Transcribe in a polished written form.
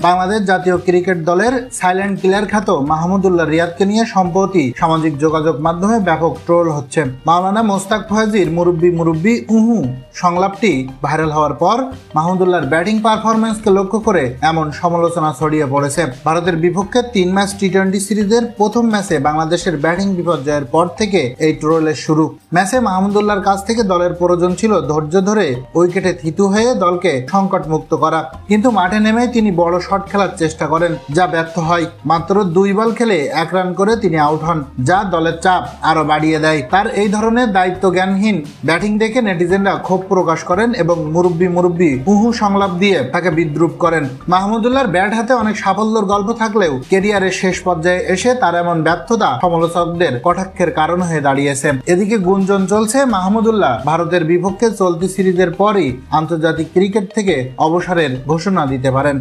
বাংলাদেশ জাতীয় ক্রিকেট দলের silent killer খ্যাত মাহমুদুল্লাহ রিয়াদকে নিয়ে সম্প্রতি সামাজিক যোগাযোগ মাধ্যমে ব্যাপক ট্রোল হচ্ছে। মাওলানা মোস্তাক ফয়েজির মুরব্বি উহু সংলাপটি ভাইরাল হওয়ার পর মাহমুদুল্লাহর ব্যাটিং পারফরম্যান্সকে লক্ষ্য করে এমন সমালোচনা ছড়িয়ে পড়েছে। ভারতের বিপক্ষে 3 ম্যাচ টি-20 সিরিজের প্রথম ম্যাচে বাংলাদেশের ব্যাটিং বিপর্যয়ের পর থেকে এই ট্রোলের শুরু। ম্যাচে মাহমুদুল্লাহর কাছ থেকে দলের প্রয়োজন ছিল ধৈর্য ধরে উইকেটে থিতু হয়ে দলকে সংকট মুক্ত করা, কিন্তু মাঠে নেমে তিনি বড় শট খেলার চেষ্টা করেন, যা ব্যর্থ হয়। মাত্র 2 বল খেলে 1 রান করে তিনি আউট হন, যা দলের চাপ আরো বাড়িয়ে দেয়। তার এই ধরনের দায়িত্ব জ্ঞানহীন ব্যাটিং দেখে নেটিজেনরা ক্ষোভ প্রকাশ করেন এবং মুরব্বি উহু সংলাপ দিয়ে তাকে বিদ্রুপ করেন। মাহমুদুল্লাহর ব্যাট হাতে অনেক সাফল্যের গল্প থাকলেও ক্যারিয়ারের শেষ পর্যায়ে এসে তার এমন ব্যর্থতা সমালোচকদের কটাক্ষের কারণ হয়ে দাঁড়িয়েছে। এদিকে গুঞ্জন চলছে মাহমুদুল্লাহ ভারতের বিপক্ষে চলতি সিরিজের পরই আন্তর্জাতিক ক্রিকেট থেকে অবসরের ঘোষণা দিতে পারেন।